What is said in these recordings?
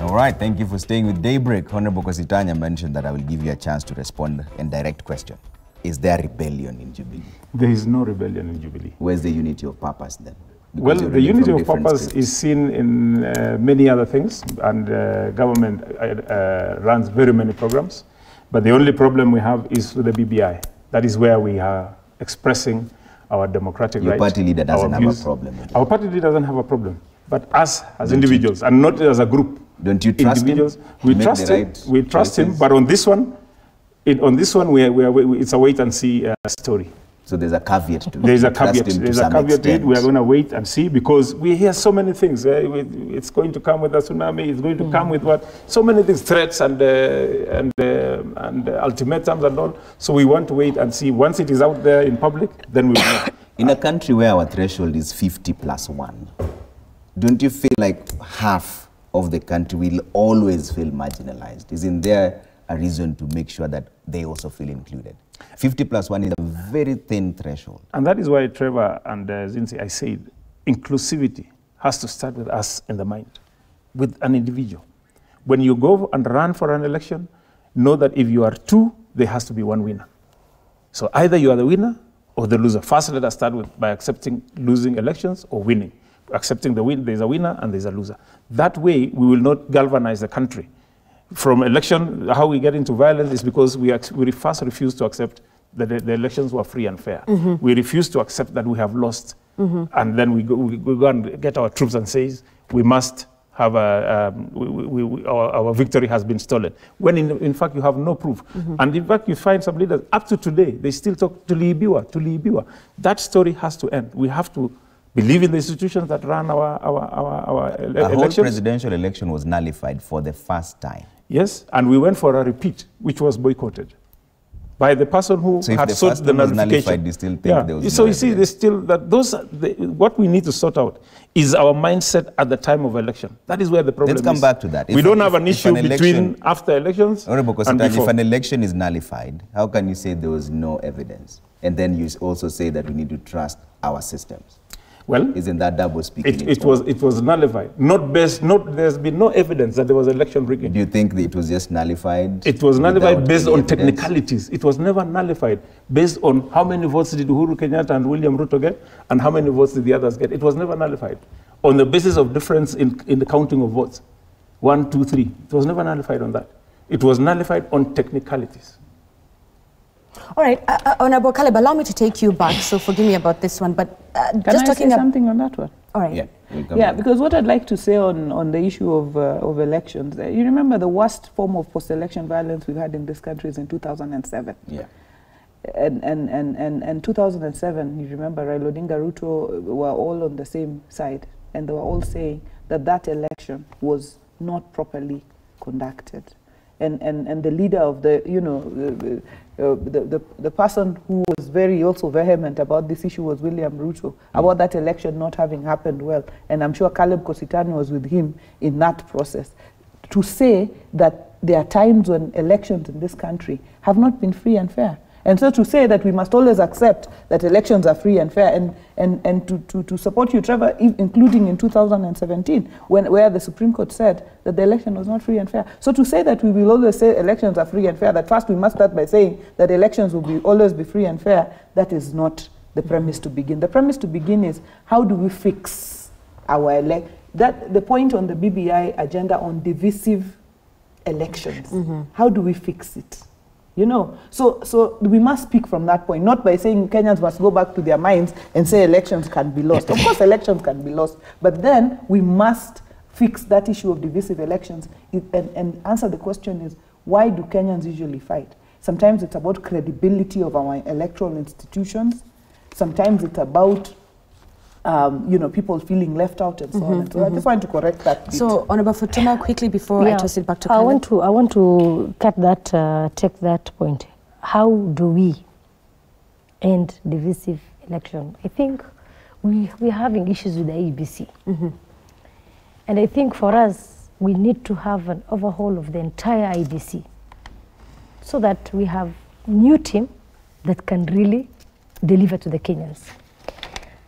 All right, thank you for staying with Daybreak. Honorable Kositanya mentioned that I will give you a chance to respond and direct question. Is there rebellion in Jubilee? There is no rebellion in Jubilee. Where's the unity of purpose then? Well, the unity of purpose is seen in many other things, and government runs very many programs. But the only problem we have is with the BBI. That is where we are expressing our democratic rights. Your party leader doesn't have a problem with it. Our party leader doesn't have a problem. But us as individuals, and not as a group. Don't you trust him? We trust him. We trust him. But on this one, it's a wait and see story. So there's a caveat to it. There's a caveat. There's a caveat to it. We are going to wait and see, because we hear so many things. It's going to come with a tsunami. It's going to come with what? So many things, threats and ultimatums and all. So we want to wait and see. Once it is out there in public, then we will know. In a country where our threshold is 50+1, don't you feel like half of the country will always feel marginalized? Isn't there a reason to make sure that they also feel included? 50+1 is a very thin threshold. And that is why, Trevor and Zinzi, I said, inclusivity has to start with us in the mind, with an individual. When you go and run for an election, know that if you are two, there has to be one winner. So either you are the winner or the loser. First, let us start by accepting losing elections or winning. Accepting the win, there's a winner and there's a loser. That way, we will not galvanize the country. From election, how we get into violence is because we first refuse to accept that the elections were free and fair. We refuse to accept that we have lost. And then we go and get our troops and say, we must have our victory has been stolen. When in fact you have no proof. And in fact you find some leaders, up to today, they still talk to Liibiwa. That story has to end. We have to believe in the institutions that run our elections. The whole presidential election was nullified for the first time. Yes, and we went for a repeat, which was boycotted by the person who had sought the nullification. You still think there was so you see, there's still that what we need to sort out is our mindset at the time of election. That is where the problem is. Let's come back to that. We don't have an issue between after elections and before. If an election is nullified, how can you say there was no evidence? And then you also say that we need to trust our systems. Well, isn't that double speaking? It was nullified. There's been no evidence that there was election rigging. Do you think that it was just nullified? It was nullified based on technicalities. It was never nullified based on how many votes did Uhuru Kenyatta and William Ruto get and how many votes did the others get. It was never nullified on the basis of difference in the counting of votes. 1, 2, 3. It was never nullified on that. It was nullified on technicalities. All right, Honorable Caleb, allow me to take you back, so forgive me about this one, but just talking something on that one? All right. Yeah, because what I'd like to say on the issue of elections, you remember the worst form of post-election violence we've had in this country is in 2007. Yeah. And 2007, you remember, Raila Odinga, Ruto were all on the same side, and they were all saying that that election was not properly conducted. And the leader of the, the person who was also vehement about this issue was William Ruto, about that election not having happened well. And I'm sure Caleb Kositani was with him in that process. To say that there are times when elections in this country have not been free and fair. And so to say that we must always accept that elections are free and fair, and to support you, Trevor, including in 2017, where the Supreme Court said that the election was not free and fair. So to say that we will always say elections are free and fair, that first we must start by saying that elections will always be free and fair, that is not the premise to begin. The premise to begin is, how do we fix our the point on the BBI agenda on divisive elections, how do we fix it? So we must speak from that point, not by saying Kenyans must go back to their minds and say elections can be lost. Of course, elections can be lost, but then we must fix that issue of divisive elections and answer the question is, why do Kenyans usually fight? Sometimes it's about credibility of our electoral institutions. Sometimes it's about people feeling left out and so on. And so I just want to correct that bit. So, Honorable Fatuma, quickly before I toss it back to Caleb. I want to cut that, take that point. How do we end divisive election? I think we're having issues with the ABC. And I think for us, we need to have an overhaul of the entire IBC so that we have new team that can really deliver to the Kenyans.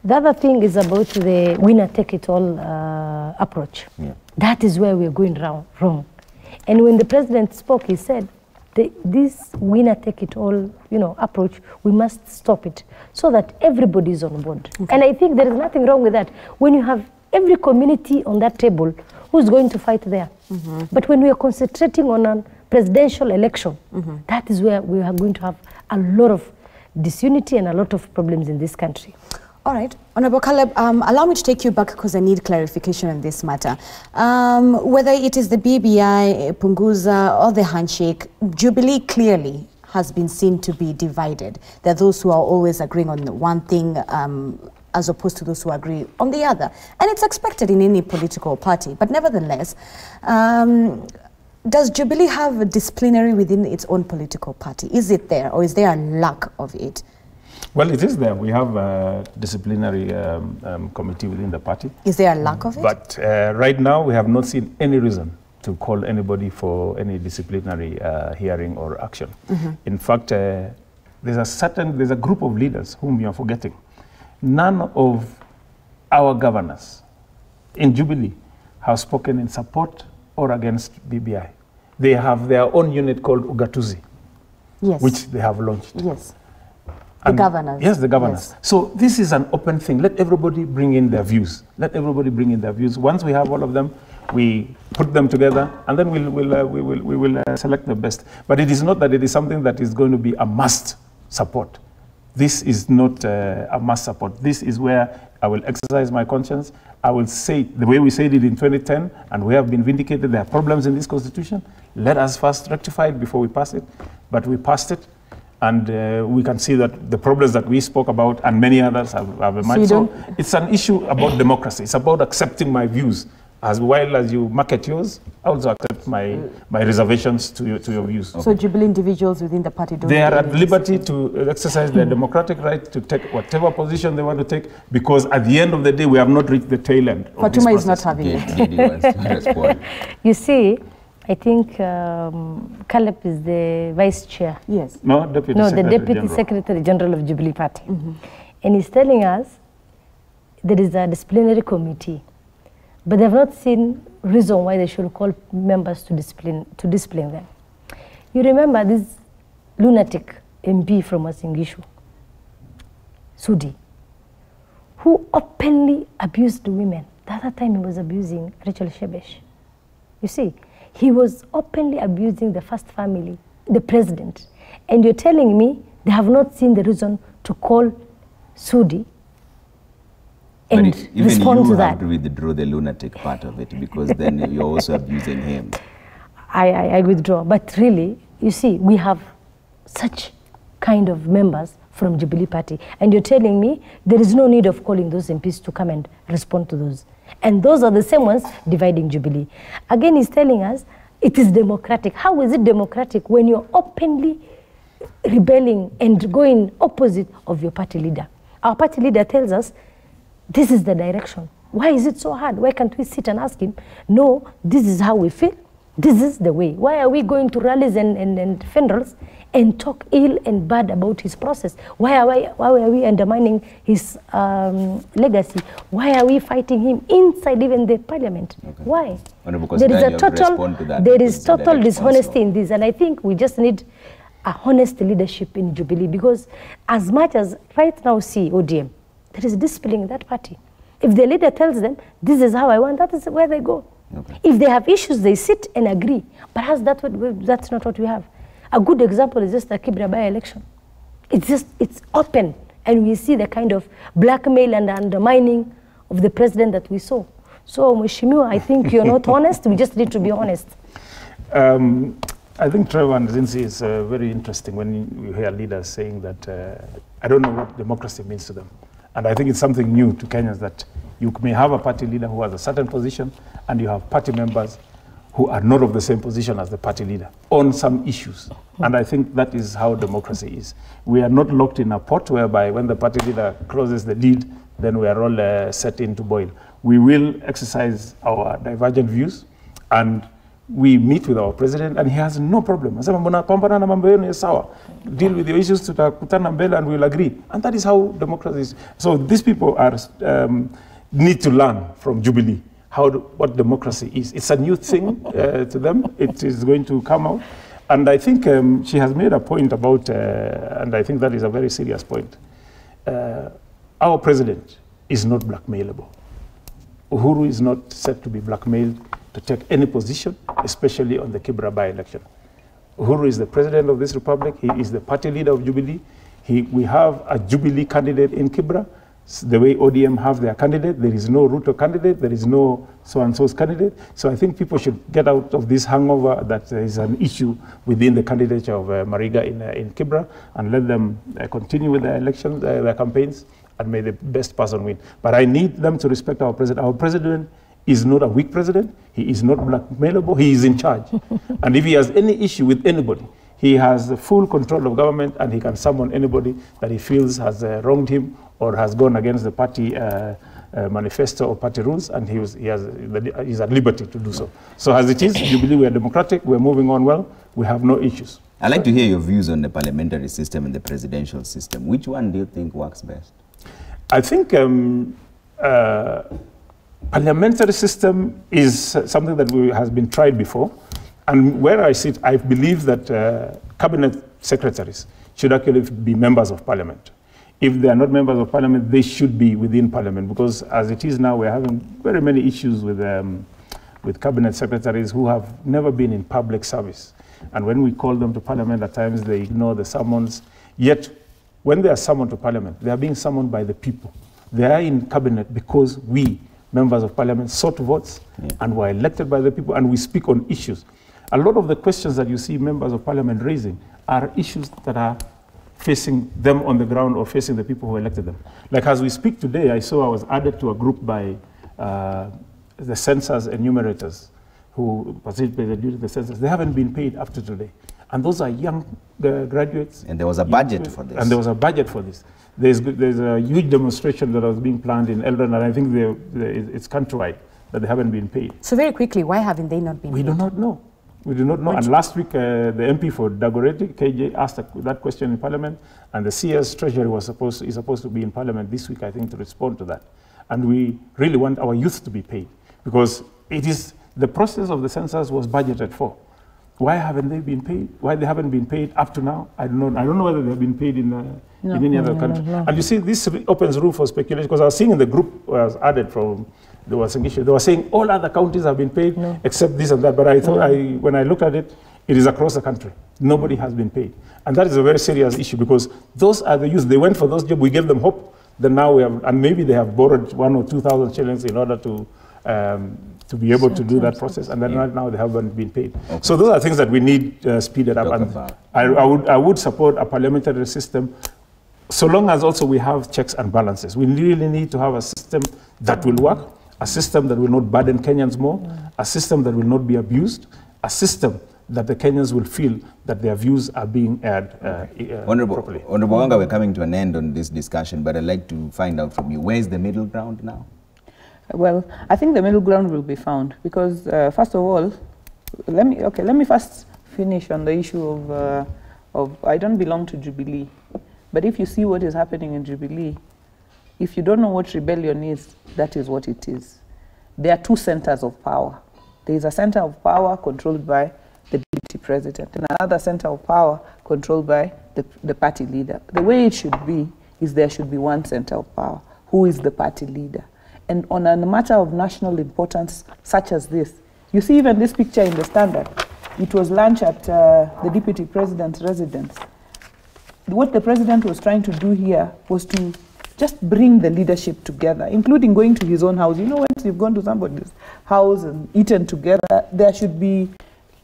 The other thing is about the winner-take-it-all approach. Yeah. That is where we're going wrong. And when the president spoke, he said, this winner-take-it-all, approach, we must stop it so that everybody is on board. Okay. And I think there is nothing wrong with that. When you have every community on that table, who's going to fight there? But when we are concentrating on a presidential election, that is where we are going to have a lot of disunity and a lot of problems in this country. All right. Honorable Caleb, allow me to take you back because I need clarification on this matter. Whether it is the BBI, Punguza, or the handshake, Jubilee clearly has been seen to be divided. There are those who are always agreeing on one thing as opposed to those who agree on the other. And it's expected in any political party. But nevertheless, does Jubilee have a disciplinary within its own political party? Is it there, or is there a lack of it? Well, it is there. We have a disciplinary committee within the party. Is there a lack of it? But right now, we have not seen any reason to call anybody for any disciplinary hearing or action. In fact, there's a group of leaders whom you are forgetting. None of our governors in Jubilee have spoken in support or against BBI. They have their own unit called Ugatuzi, yes, which they have launched. Yes. The governors. Yes, the governors. Yes. So this is an open thing. Let everybody bring in their views. Let everybody bring in their views. Once we have all of them, we put them together, and then we will select the best. But it is not that it is something that is going to be a must support. This is not a must support. This is where I will exercise my conscience. I will say the way we said it in 2010, and we have been vindicated. There are problems in this constitution. Let us first rectify it before we pass it. But we passed it. And we can see that the problems that we spoke about and many others have emerged. So it's an issue about democracy. It's about accepting my views. As well as you market yours, I also accept my reservations to your views. Okay. So Jubilee individuals within the party don't... They are at liberty to exercise their democratic right to take whatever position they want to take, because at the end of the day, we have not reached the tail end of this process. Fatuma is not having it. You see, I think Caleb is the vice chair. Yes. No, the Deputy Secretary General of Jubilee Party. And he's telling us there is a disciplinary committee, but they've not seen reason why they should call members to discipline them. You remember this lunatic MP from Wasingishu, Sudi, who openly abused women. The other time he was abusing Rachel Shebesh. You see, he was openly abusing the first family, the president. And you're telling me they have not seen the reason to call Sudi and respond to that. Even you have to withdraw the lunatic part of it, because then you're also abusing him. I withdraw. But really, you see, we have such kind of members from Jubilee Party. And you're telling me there is no need of calling those MPs to come and respond to those. And those are the same ones dividing Jubilee. Again, he's telling us it is democratic. How is it democratic when you're openly rebelling and going opposite of your party leader? Our party leader tells us this is the direction. Why is it so hard? Why can't we sit and ask him, no, this is how we feel. This is the way. Why are we going to rallies and funerals and talk ill and bad about his process? Why are we undermining his legacy? Why are we fighting him inside even the parliament? Okay. Why? There is total dishonesty in this, and I think we just need a honest leadership in Jubilee, because as much as right now see ODM, there is discipline in that party. If the leader tells them, this is how I want, that is where they go. Okay. If they have issues, they sit and agree. But that's not what we have. A good example is just the Kibra by-election. It's open, and we see the kind of blackmail and undermining of the president that we saw. So, Mheshimiwa, I think you're not honest. We just need to be honest. I think Trevor and Zinzi is very interesting when you hear leaders saying that I don't know what democracy means to them. And I think it's something new to Kenyans that you may have a party leader who has a certain position, and you have party members who are not of the same position as the party leader on some issues. And I think that is how democracy is. We are not locked in a pot whereby when the party leader closes the lid, then we are all set in to boil. We will exercise our divergent views, and we meet with our president and he has no problem. Deal with your issues and we'll agree. And that is how democracy is. So these people are need to learn from Jubilee what democracy is. It's a new thing to them. It is going to come out. And I think she has made a point about, and I think that is a very serious point. Our president is not blackmailable. Uhuru is not said to be blackmailed to take any position, especially on the Kibra by-election. Uhuru is the president of this republic. He is the party leader of Jubilee. We have a Jubilee candidate in Kibra. The way ODM have their candidate, there is no Ruto candidate, there is no so-and-so's candidate. So I think people should get out of this hangover that there is an issue within the candidature of Mariga in Kibra and let them continue with their elections, their campaigns, and may the best person win. But I need them to respect our president. Our president is not a weak president. He is not blackmailable. He is in charge. And if he has any issue with anybody, he has the full control of government and he can summon anybody that he feels has wronged him or has gone against the party manifesto or party rules, and he's at liberty to do so. So as it is, Jubilee, we are democratic, we're moving on well, we have no issues. I'd like to hear your views on the parliamentary system and the presidential system. Which one do you think works best? I think parliamentary system is something that has been tried before. And where I sit, I believe that cabinet secretaries should actually be members of parliament. If they are not members of parliament, they should be within parliament, because as it is now, we're having very many issues with cabinet secretaries who have never been in public service. And when we call them to parliament, at times they ignore the summons. Yet, when they are summoned to parliament, they are being summoned by the people. They are in cabinet because we, members of parliament, sought votes and were elected by the people, and we speak on issues. A lot of the questions that you see members of parliament raising are issues that are facing them on the ground or facing the people who elected them. Like as we speak today, I saw I was added to a group by the census enumerators who participated during the census. They haven't been paid up to today. And those are young graduates. And there was a budget for this. And there was a budget for this. There's a huge demonstration that was being planned in Eldon, and I think it's countrywide that they haven't been paid. So very quickly, why haven't they not been paid? We do not know. We do not know. And last week, the MP for Dagoretti, KJ, asked that question in Parliament, and the CS Treasury is supposed to be in Parliament this week, I think, to respond to that. And we really want our youth to be paid, because it is the process of the census was budgeted for. Why haven't they been paid? Why they haven't been paid up to now? I don't know. I don't know whether they have been paid in any other country. No. And you see, this opens room for speculation, because I was seeing in the group I was added from, there was an issue. They were saying all other counties have been paid except this and that. But I thought, when I looked at it, it is across the country. Nobody has been paid. And that is a very serious issue, because those are the youth. They went for those jobs. We gave them hope. Then now we have, and maybe they have borrowed 1,000 or 2,000 shillings in order to be able to do that process. And then right now they haven't been paid. Okay. So those are things that we need speeded up. And I would support a parliamentary system, so long as also we have checks and balances. We really need to have a system that will work, a system that will not burden Kenyans more, a system that will not be abused, a system that the Kenyans will feel that their views are being aired properly. Honorable Wanga, we're coming to an end on this discussion, but I'd like to find out from you, where is the middle ground now? Well, I think the middle ground will be found, because first of all, let me first finish on the issue of I don't belong to Jubilee, but if you see what is happening in Jubilee, if you don't know what rebellion is, that is what it is. There are two centers of power. There is a center of power controlled by the deputy president, and another center of power controlled by the party leader. The way it should be is there should be one center of power, who is the party leader. And on a matter of national importance such as this, you see even this picture in the Standard, it was launched at the deputy president's residence. What the president was trying to do here was to just bring the leadership together, including going to his own house. You know, once you've gone to somebody's house and eaten together, there should be,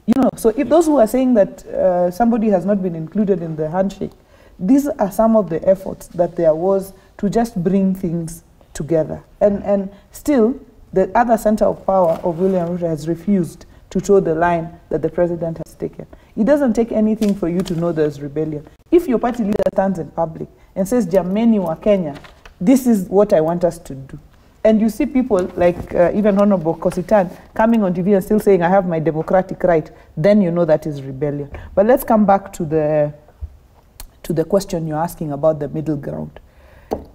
you know, so if those who are saying that somebody has not been included in the handshake, these are some of the efforts that there was to just bring things together. And still, the other center of power of William Ruto has refused to toe the line that the president has taken. It doesn't take anything for you to know there's rebellion. If your party leader stands in public and says, Jameni wa Kenya, this is what I want us to do, And you see people like even Honorable Kositan coming on TV and still saying, I have my democratic right, then you know that is rebellion. But let's come back to the question you're asking about the middle ground.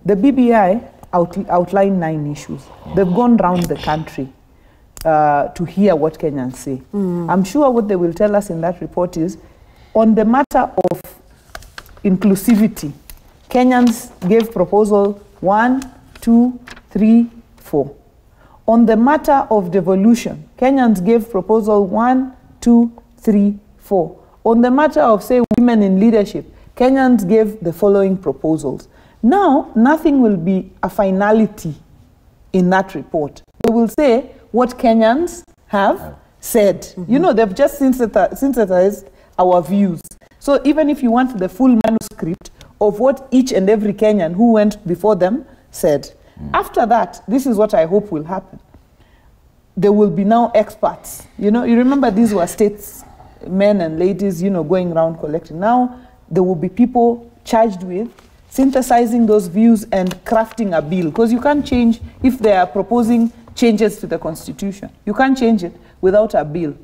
The BBI outlined 9 issues. They've gone around the country to hear what Kenyans say. I'm sure what they will tell us in that report is, on the matter of inclusivity, Kenyans gave proposal 1, 2, 3, 4. On the matter of devolution, Kenyans gave proposal 1, 2, 3, 4. On the matter of, say, women in leadership, Kenyans gave the following proposals. Now, nothing will be a finality in that report. They will say what Kenyans have said. You know, they've just synthesized our views. So even if you want the full manuscript of what each and every Kenyan who went before them said, after that, this is what I hope will happen. There will be now experts. You know, you remember these were statesmen and ladies, you know, going around collecting. Now, there will be people charged with synthesizing those views and crafting a bill. Because you can't change, if they are proposing changes to the constitution, you can't change it without a bill.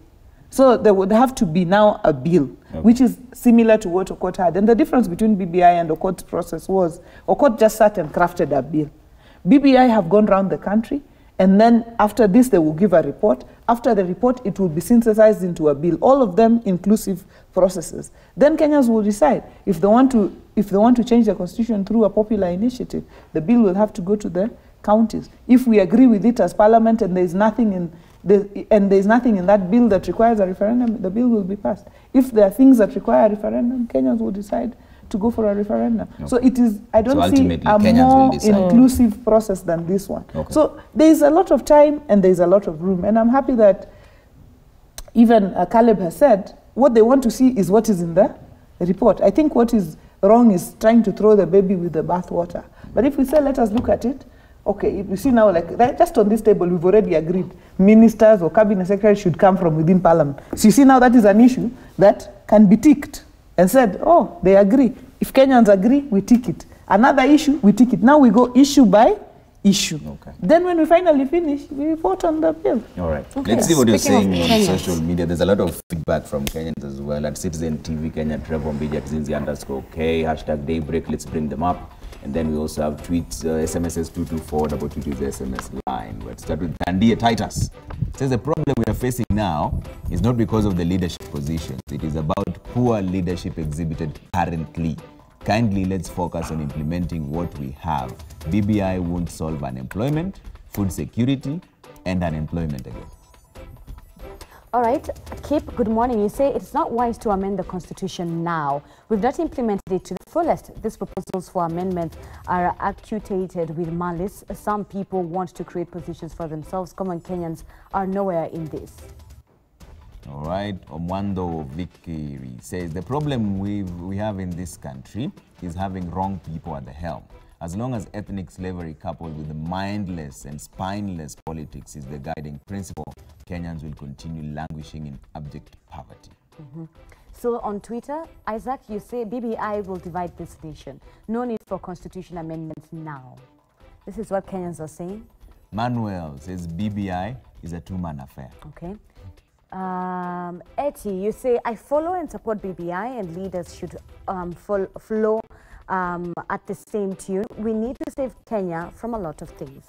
So there would have to be now a bill, which is similar to what Okot had. And the difference between BBI and Okot's process was, Okot just sat and crafted a bill. BBI have gone around the country, and then after this they will give a report. After the report, it will be synthesized into a bill. All of them inclusive processes. Then Kenyans will decide if they want to change the constitution through a popular initiative. The bill will have to go to the counties. If we agree with it as parliament and there is nothing in that bill that requires a referendum, the bill will be passed. If there are things that require a referendum, Kenyans will decide to go for a referendum. Okay. So it is, I don't see a Kenyans more inclusive process than this one. Okay. So there is a lot of time and there is a lot of room. And I'm happy that even Caleb has said, what they want to see is what is in the report. I think what is wrong is trying to throw the baby with the bathwater. But if we say, let us look at it, okay, if you see now, like just on this table, we've already agreed ministers or cabinet secretaries should come from within parliament. So you see now that is an issue that can be ticked and said, oh, they agree. If Kenyans agree, we tick it. Another issue, we tick it. Now we go issue by issue. Okay. Then when we finally finish, we vote on the bill. All right. Okay. Let's see what you're saying on social media. There's a lot of feedback from Kenyans as well. At Citizen TV, Kenya, Trevor Mbija, @Zinzi_K, #Daybreak, let's bring them up. And then we also have tweets, SMSs 22422 is the SMS line. Let's start with Tandia Titus. It says the problem we are facing now is not because of the leadership positions. It is about poor leadership exhibited currently. Kindly let's focus on implementing what we have. BBI won't solve unemployment, food security, and unemployment again. All right, Kip, good morning. You say it's not wise to amend the constitution now. We've not implemented it to the fullest. These proposals for amendment are actuated with malice. Some people want to create positions for themselves. Common Kenyans are nowhere in this. All right, Omwando Vikiri says the problem we have in this country is having wrong people at the helm. As long as ethnic slavery coupled with the mindless and spineless politics is the guiding principle, Kenyans will continue languishing in abject poverty. So on Twitter, Isaac, you say BBI will divide this nation. No need for constitution amendments now. This is what Kenyans are saying. Manuel says BBI is a two-man affair. Okay. Eti, you say, I follow and support BBI and leaders should flow at the same tune. We need to save Kenya from a lot of things.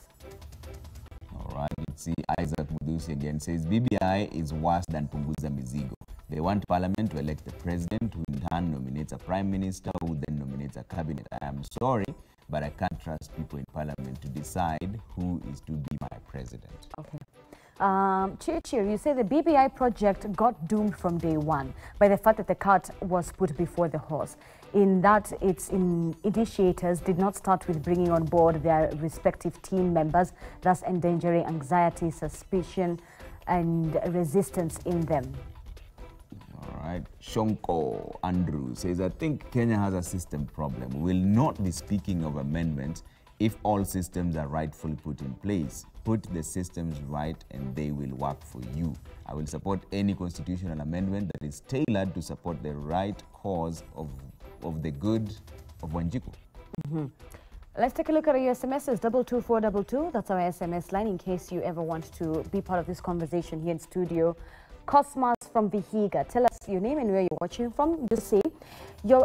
All right, let's see. Isaac Mudusi again says BBI is worse than Punguza Mizigo. They want parliament to elect the president, who in turn nominates a prime minister, who then nominates a cabinet. I am sorry, but I can't trust people in parliament to decide who is to be my president. Okay. Cheer, you say the BBI project got doomed from day one by the fact that the cart was put before the horse. In that, its initiators did not start with bringing on board their respective team members, thus endangering anxiety, suspicion, and resistance in them. All right. Shonko Andrew says, I think Kenya has a system problem. We will not be speaking of amendments if all systems are rightfully put in place. Put the systems right and they will work for you. I will support any constitutional amendment that is tailored to support the right cause of the good of Wanjiku. Let's take a look at your SMSs, 22422. That's our SMS line in case you ever want to be part of this conversation here in studio. Cosmas from Vihiga, tell us your name and where you're watching from. Just say,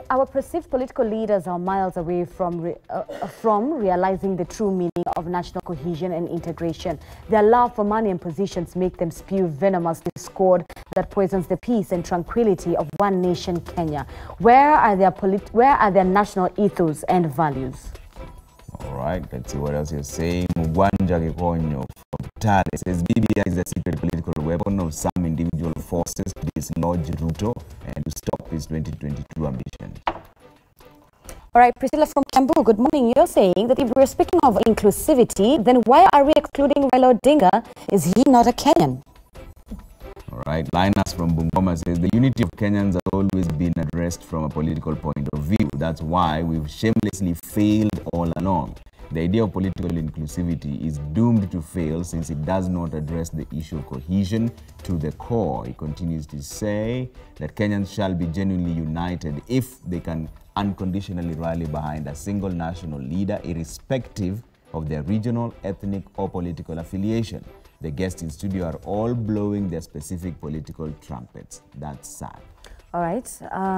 our perceived political leaders are miles away from realizing the true meaning of national cohesion and integration. Their love for money and positions make them spew venomous discord that poisons the peace and tranquility of one nation, Kenya. Where are their national ethos and values? All right, let's see what else you're saying. Wanga from Tale says BBI is a secret political weapon of some individual forces to dislodge Ruto and to stop his 2022 ambition. All right, Priscilla from Kiambu, good morning. You're saying that if we're speaking of inclusivity, then why are we excluding Raila Odinga? Is he not a Kenyan? All right, Linus from Bungoma says the unity of Kenyans has always been addressed from a political point of view. That's why we've shamelessly failed all along. The idea of political inclusivity is doomed to fail since it does not address the issue of cohesion to the core. He continues to say that Kenyans shall be genuinely united if they can unconditionally rally behind a single national leader, irrespective of their regional, ethnic, or political affiliation. The guests in studio are all blowing their specific political trumpets. That's sad. All right,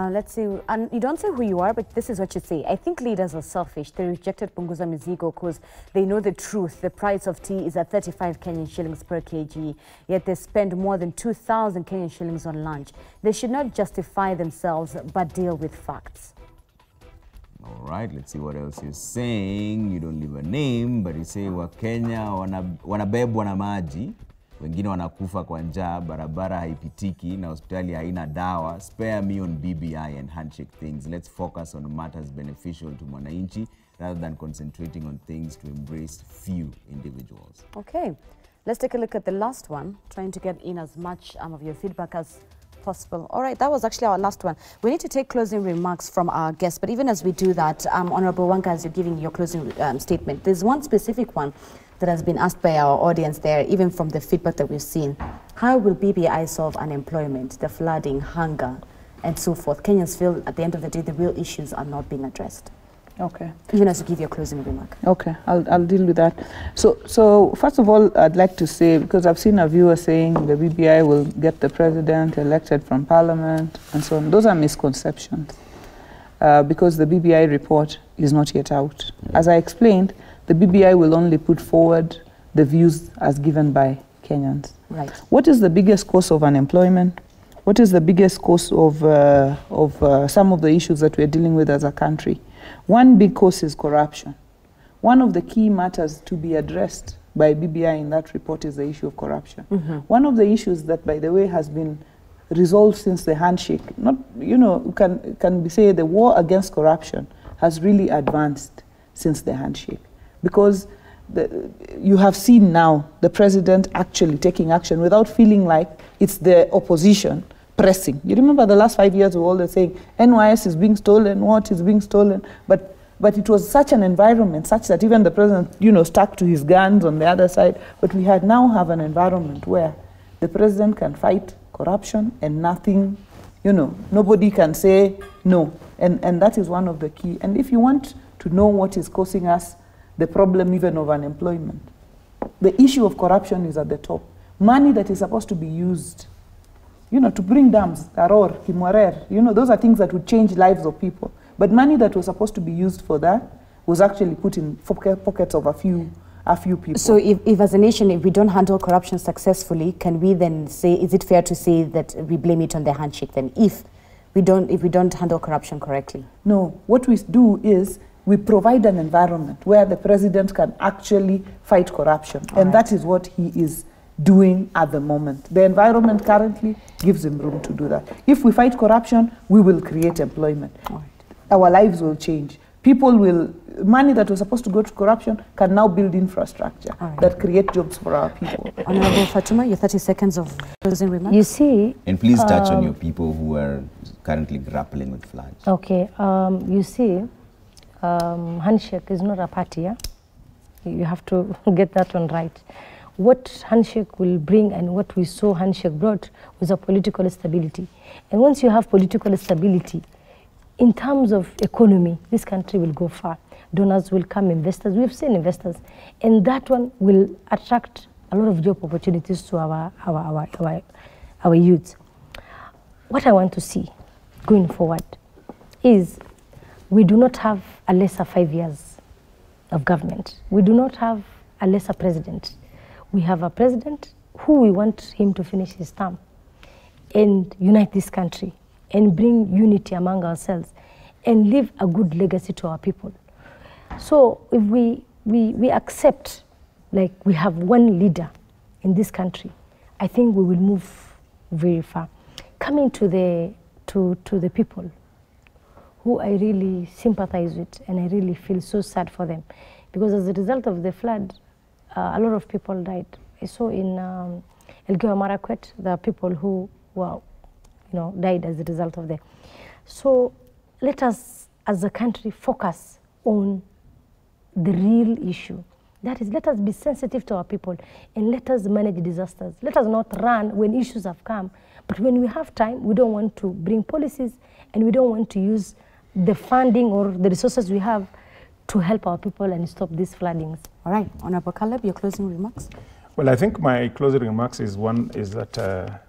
let's see. And you don't say who you are, but this is what you say. I think leaders are selfish. They rejected Punguza Mizigo because they know the truth. The price of tea is at 35 Kenyan shillings per kg, yet they spend more than 2,000 Kenyan shillings on lunch. They should not justify themselves, but deal with facts. All right, let's see what else you're saying. You don't leave a name, but you say Wakenya wanabebwa na maji, wengine wanakufa kwa njaa, barabara haipitiki na hospitali haina dawa. Spare me on BBI and handshake things. Let's focus on matters beneficial to mwananchi rather than concentrating on things to embrace few individuals. Okay, let's take a look at the last one, trying to get in as much of your feedback as possible. All right, that was actually our last one. We need to take closing remarks from our guests, but even as we do that, Honorable Wanga, as you're giving your closing statement, there's one specific one that has been asked by our audience there, even from the feedback that we've seen. How will BBI solve unemployment, the flooding, hunger, and so forth? Kenyans feel at the end of the day the real issues are not being addressed. Okay. Even as you give your closing remark. Okay, I'll deal with that. So first of all, I'd like to say, because I've seen a viewer saying the BBI will get the president elected from parliament and so on. Those are misconceptions because the BBI report is not yet out. As I explained, the BBI will only put forward the views as given by Kenyans. Right. What is the biggest cause of unemployment? What is the biggest cause of some of the issues that we're dealing with as a country? One big cause is corruption. One of the key matters to be addressed by BBI in that report is the issue of corruption. One of the issues that, by the way, has been resolved since the handshake, can be say the war against corruption has really advanced since the handshake. Because you have seen now the president actually taking action without feeling like it's the opposition pressing. You remember the last 5 years we were all saying NYS is being stolen, what is being stolen, but it was such an environment such that even the president, stuck to his guns on the other side. But we now have an environment where the president can fight corruption and nothing, nobody can say no. And that is one of the key. And if you want to know what is causing us the problem even of unemployment, the issue of corruption is at the top. Money that is supposed to be used to bring dams, Aror, Kimwarer, those are things that would change lives of people. But money that was supposed to be used for that was actually put in pockets of a few people. So if as a nation, if we don't handle corruption successfully, can we then say, is it fair to say that we blame it on the handshake then, if we don't handle corruption correctly? No, what we do is we provide an environment where the president can actually fight corruption. And that is what he is doing at the moment. The environment currently gives him room to do that. If we fight corruption, we will create employment. Our lives will change. Money that was supposed to go to corruption can now build infrastructure that create jobs for our people. Honorable Fatuma, your 30 seconds of closing remarks. You see... And please touch on your people who are currently grappling with floods. Okay, you see, handshake is not a party, yeah? You have to get that one right. What handshake will bring and what we saw handshake brought was a political stability. And once you have political stability, in terms of economy, this country will go far. donors will come, investors. We've seen investors. And that one will attract a lot of job opportunities to our youth. What I want to see going forward is we do not have a lesser 5 years of government. We do not have a lesser president. We have a president who we want him to finish his term and unite this country and bring unity among ourselves and leave a good legacy to our people. So if we accept, like, we have one leader in this country, I think we will move very far. Coming to the people who I really sympathize with, and I really feel so sad for them, because as a result of the flood, a lot of people died. I saw in Elgeyo Marakwet, there are people who were, died as a result of that. So let us, as a country, focus on the real issue. That is, let us be sensitive to our people and let us manage disasters. Let us not run when issues have come, but when we have time, we don't want to bring policies and we don't want to use the funding or the resources we have to help our people and stop these floodings. All right, Honorable Caleb, your closing remarks? Well, I think my closing remarks is that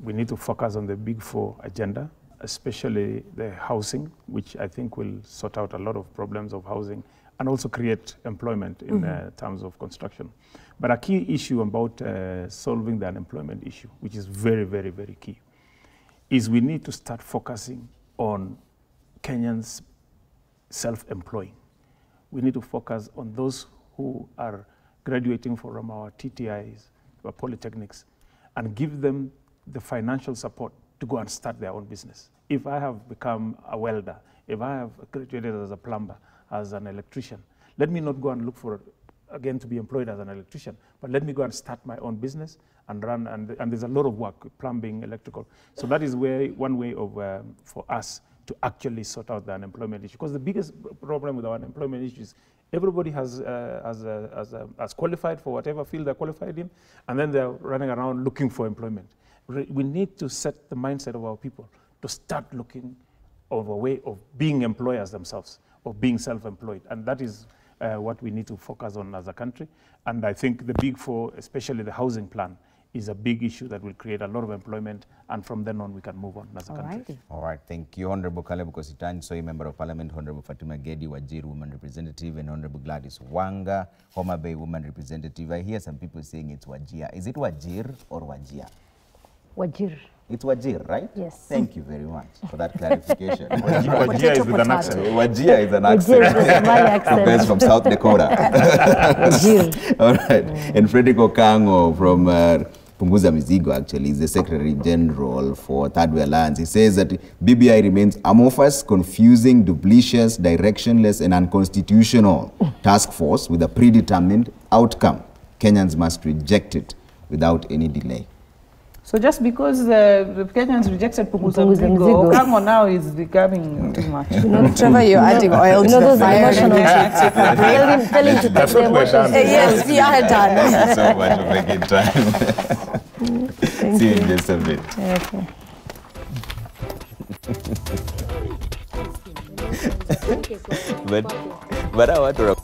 we need to focus on the big four agenda, especially the housing, which I think will sort out a lot of problems of housing and also create employment in terms of construction. But a key issue about solving the unemployment issue, which is very, very, very key, is we need to start focusing on Kenyans self-employing. We need to focus on those who are graduating from our TTIs, our polytechnics, and give them the financial support to go and start their own business. If I have become a welder, if I have graduated as a plumber, as an electrician, let me not go and look for, again, to be employed as an electrician, but let me go and start my own business and run, and there's a lot of work, plumbing, electrical. So that is one way of, for us to actually sort out the unemployment issue. Because the biggest problem with our unemployment issue is everybody has qualified for whatever field they're qualified in, and then they're running around looking for employment. We need to set the mindset of our people to start looking of a way of being employers themselves, of being self-employed. And that is what we need to focus on as a country. And I think the big four, especially the housing plan, is a big issue that will create a lot of employment, and from then on we can move on as a country. All right, thank you, Honorable Caleb Kositany, Soy Member of Parliament, Honorable Fatima Gedi, Wajir Woman Representative, and Honorable Gladys Wanga, Homa Bay Woman Representative. I hear some people saying it's Wajir. Is it Wajir or Wajia? Wajir. It's Wajir, right? Yes. Thank you very much for that clarification. Wajir is with an accent. Wajir is an accent. Accent. Guys from South Dakota. All right. And Frederick Okango from Punguza Mizigo, actually, is the Secretary General for Third Way Alliance. He says that BBI remains amorphous, confusing, duplicious, directionless, and unconstitutional task force with a predetermined outcome. Kenyans must reject it without any delay. So just because the Kenyans rejected Punguza Mizigo, Okango now is becoming too much. Trevor, you're adding oil to the fire. Tell him to take the emotions. Yes, we are done. Thank you so much for making time. See you in just a bit. Okay. But I want to